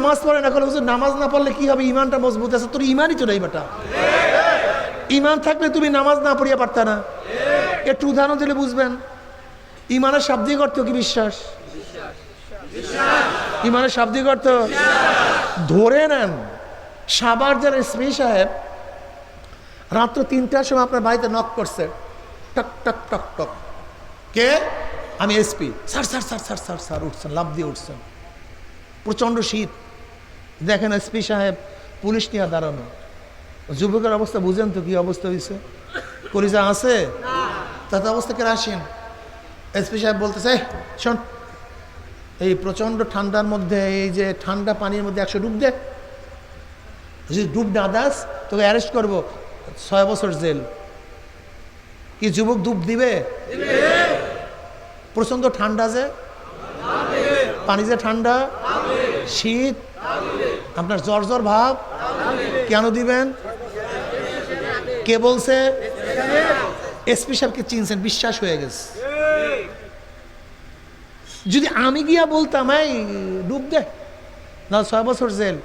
নামাজ পড়ে না, বলে হুজুর নামাজ না পড়লে কি হবে, ইমানটা মজবুত আছে। তোর ইমানই তো নাই বেটা। ইমান থাকলে তুমি নামাজ না পড়িয়া পারতা না। একটু উদাহরণ দিলে বুঝবেন। ইমানের শাব্দিক অর্থ কি? বিশ্বাস। ইমানের শাব্দিক অর্থ ধরে নেন। সাবার যারা এসপি সাহেব রাত্র 3টার সময় আপনার বাড়িতে নক করছে, টক টক টক টক, কে? আমি SP. Sir sir sir sir sir sir উঠছেন, লাফ দিয়ে উঠছেন, প্রচণ্ড শীত। দেখেন এসপি সাহেব পুলিশ নিয়ে দাঁড়ানো। যুবকের অবস্থা বুঝেন তো কি অবস্থা হয়েছে? কলিজা আছে? তাতে অবস্থা কে আসেন? এসপি সাহেব বলতেছে, শোন, এই প্রচণ্ড ঠান্ডার মধ্যে, এই যে ঠান্ডা পানির মধ্যে 100 ডুব দে, যদি ডুব না দাস তোকে অ্যারেস্ট করবো, 6 বছর জেল। কি যুবক ডুব দিবে? প্রচণ্ড ঠান্ডা, যে পানি যে ঠান্ডা, শীত, আপনার জ্বর জ্বর ভাব, কেন দিবেন? কে বলছে? এসপি সাহেবকে চিনছেন, বিশ্বাস হয়ে গেছে। যদি আমি গিয়া বলতাম এই ডুব দে, না 6 বছর জেল,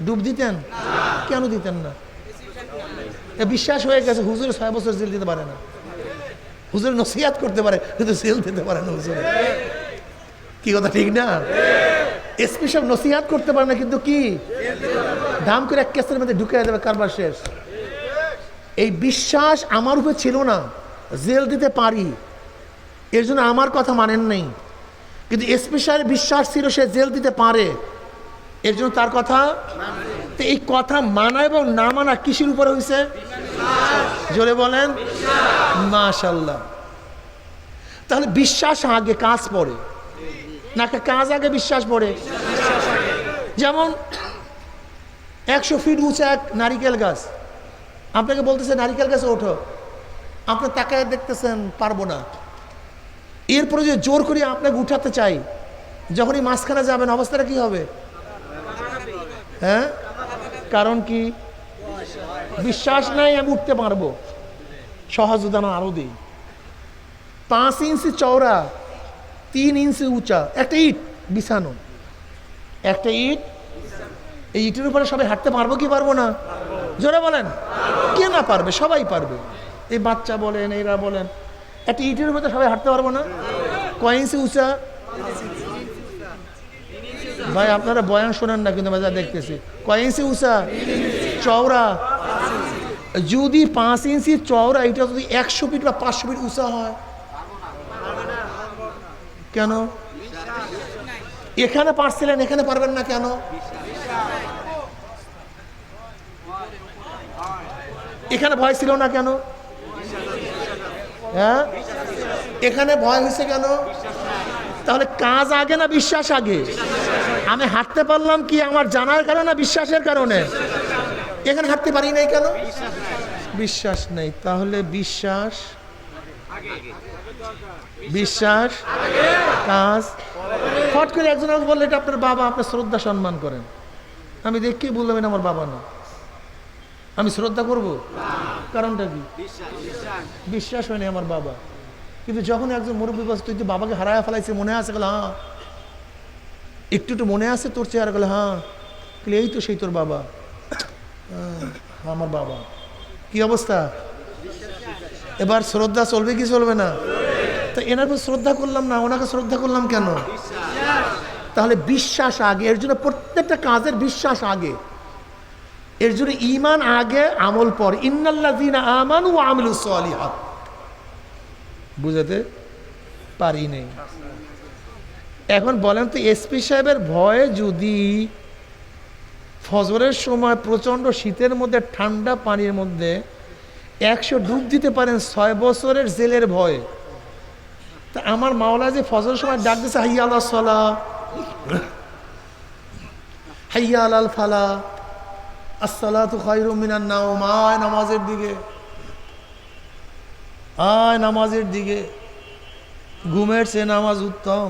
ডুব দিতেন? কেন দিতেন না? বিশ্বাস হয়ে গেছে। হুজুর 6 বছর জেল দিতে পারে না, হুজুর নসিহাত করতে পারে কিন্তু জেল দিতে পারে না। হুজুর কি কথা ঠিক না? এসপি সাহেব নসিহাত করতে পারে না কিন্তু কি দাম করে এক কেসের মধ্যে ঢুকে দেবে, কারবার শেষ। এই বিশ্বাস আমার উপরে ছিল না, জেল দিতে পারি, এর জন্য আমার কথা মানেন নাই। কিন্তু এসপি সাহেবের বিশ্বাস ছিল সে জেল দিতে পারে, এর জন্য তার কথা। তো এই কথা মানা এবং না মানা কিসের উপরে হয়েছে? জোরে বলেন মাশাআল্লাহ। তাহলে বিশ্বাস আগে, কাজ পড়ে নাকি কাজ আগে বিশ্বাস পড়ে? যেমন 100 ফিট উঁচা এক নারিকেল গাছ, আপনাকে বলতেছে নারিকেল গাছে ওঠো, আপনি তাকায় দেখতেছেন পারবো না, এরপরে যে জোর করে আপনাকে উঠাতে চাই, যখনই মাঝখানে যাবেন অবস্থাটা কি হবে? হ্যাঁ, কারণ কি? বিশ্বাস নাই আমি উঠতে পারবো। সহজ উদাহরণ আরো দিই। 5 ইঞ্চি চওড়া, 3 ইঞ্চি উঁচা একটা ইট বিছানো, একটা ইট, এই ইটের উপরে সবাই হাঁটতে পারবো কি পারবো না? জোরে বলেন। কে না পারবে? সবাই পারবে। এই বাচ্চা বলেন, এরা বলেন, একটা ইটের উপরে সবাই হাঁটতে পারবো না? কয় ইঞ্চি উঁচা? ভাই আপনারা বয়ান শোনেন না কিন্তু বাজার দেখতেছি। কয় ইঞ্চি উঁচা? চওড়া। যদি 5 ইঞ্চি চওড়া, এটা যদি 100 ফিট বা 500 ফিট উঁচা হয়, কেন? এখানে পারছিলেন, এখানে পারবেন না কেন? এখানে ভয় ছিল না কেন? হ্যাঁ, এখানে ভয় হয়েছে কেন? তাহলে কাজ আগে না বিশ্বাস আগে? আমি হাঁটতে পারলাম কি আমার জানার কারণে না বিশ্বাসের কারণে? এখানে হাঁটতে পারি নাই কেন? বিশ্বাস নেই। তাহলে বিশ্বাস, বিশ্বাস, কাজ। ফট করে একজন বললে এটা আপনার বাবা, আপনার শ্রদ্ধা সম্মান করেন। আমি দেখি বললাম এটা আমার বাবা না, আমি শ্রদ্ধা করব? কারণটা কি? বিশ্বাস হয়নি আমার বাবা। কিন্তু যখন একজন মুরব্বী বলছে তুই তো বাবাকে হারায় ফেলাইছে, মনে আছে? গেল হ্যাঁ। একটু একটু মনে আছে তোর চেহারা? গেলে হ্যাঁ। এই তো সেই তোর বাবা, আমার বাবা। কি অবস্থা? এবার শ্রদ্ধা চলবে কি চলবে না? তো এনার শ্রদ্ধা করলাম না, ওনাকে শ্রদ্ধা করলাম কেন? তাহলে বিশ্বাস আগে। এর জন্য প্রত্যেকটা কাজের বিশ্বাস আগে, এর জন্য ঈমান আগে, আমল পর। ইন্নাল্লাযীনা আমানু ওয়া আমিলুস সালিহাত। বুঝাতে পারি নাই। এখন বলেন তো, এসপি সাহেবের ভয়ে যদি ফজরের সময় প্রচণ্ড শীতের মধ্যে ঠান্ডা পানির মধ্যে 100 ডুব দিতে পারেন 6 বছরের জেলের ভয়ে, তা আমার মাওলা যে ফজরের সময় ডাক দিচ্ছে হাইয়া আলাস সালাহ, হাইয়া আলাল ফালাহ, আসসালাতু খায়রুম মিনান নাওম, আয় নামাজের দিকে, আয় নামাজের দিকে, ঘুমের চেয়ে নামাজ উত্তম,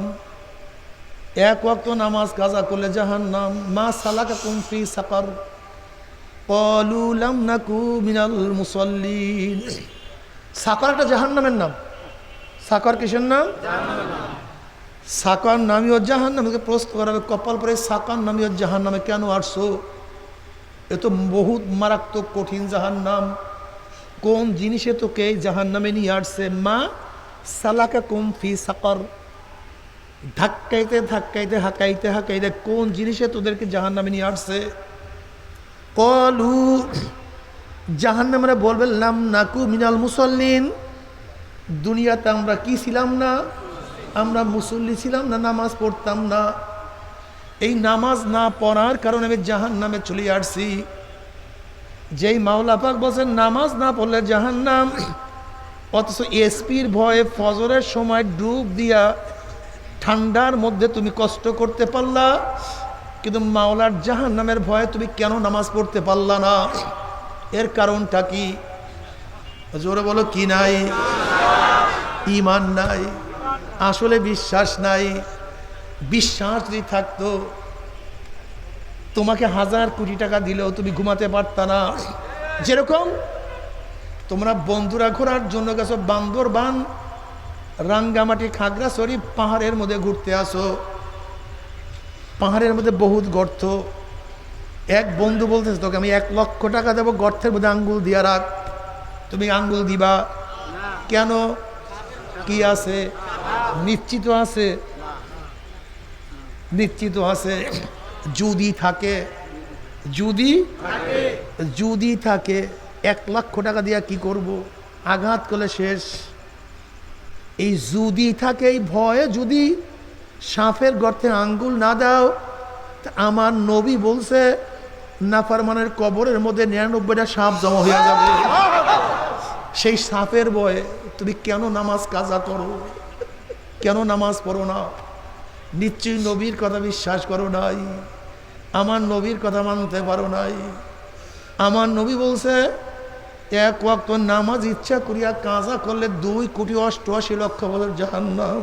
এক ওয়াক্ত নামাজ কাজা করলে জাহান্নাম। মা সালাকাকুম ফি সাকার ক্বালু লাম নাকু মিনাল মুসাল্লিন। সাকার একটা জাহান্নামের নাম। সাকার কিসের নাম? সাকার নামীয় জাহান নামকে প্রশ্ন করা হবে, কপাল পরে সাকার নামীয় জাহান নামে কেন আসছো? এ তো বহুত মারাত্মক কঠিন জাহান নাম। কোন জিনিসে তোকে এই জাহান নামে নিয়ে আসছে? মা সালাকা কুম ফি সাকার। ধাক্কাইতে ধাক্কাইতে হাঁকাইতে হাঁকাইতে কোন জিনিসে তোদেরকে জাহান নামে নিয়ে আসছে? কলু, জাহান নামে বলবে লাম নাকু মিনাল মুসল্লিন। দুনিয়াতে আমরা কি ছিলাম না? আমরা মুসল্লি ছিলাম না, নামাজ পড়তাম না। এই নামাজ না পড়ার কারণে আমি জাহান নামে চলে আসছি। যেই মাওলা পাক বলছেন নামাজ না পড়লে জাহান্নাম, অথচ এসপির ভয়ে ফজরের সময় ডুব দিয়া ঠান্ডার মধ্যে তুমি কষ্ট করতে পারলা, কিন্তু মাওলার জাহান্নামের ভয়ে তুমি কেন নামাজ পড়তে পারলা না? এর কারণটা কি? জোরে বলো, কি নাই? ঈমান নাই, আসলে বিশ্বাস নাই। বিশ্বাস যদি থাকতো, তোমাকে 1000 কোটি টাকা দিলেও তুমি ঘুমাতে পারতা না। যেরকম তোমরা বন্ধুরা ঘোরার জন্য গেছো বান্দরবান, রাঙ্গামাটি, খাগড়াছড়ি পাহাড়ের মধ্যে ঘুরতে আসো। পাহাড়ের মধ্যে বহুত গর্ত। এক বন্ধু বলতেছে তোকে আমি 1 লক্ষ টাকা দেবো, গর্তের মধ্যে আঙ্গুল দিয়া রাখ। তুমি আঙ্গুল দিবা কেন? কি আছে? নিশ্চিত আছে? নিশ্চিত আছে। যদি থাকে, যদি থাকে 1 লক্ষ টাকা দিয়া কি করব? আঘাত করলে শেষ। এই যদি থাকে, এই ভয়ে যদি সাপের গর্তে আঙ্গুল না দাও, আমার নবী বলছে নাফরমানের কবরের মধ্যে 99টা সাপ জমা হয়ে যাবে। সেই সাপের ভয়ে তুমি কেন নামাজ কাজা করো? কেন নামাজ পড়ো না? নিশ্চয়ই নবীর কথা বিশ্বাস করো নাই, আমার নবীর কথা মানতে পারো নাই। আমার নবী বলছে 1 ওয়াক্ত নামাজ ইচ্ছা করিয়া কাজা করলে 2 কোটি 88 লক্ষ বছর জাহান্নাম।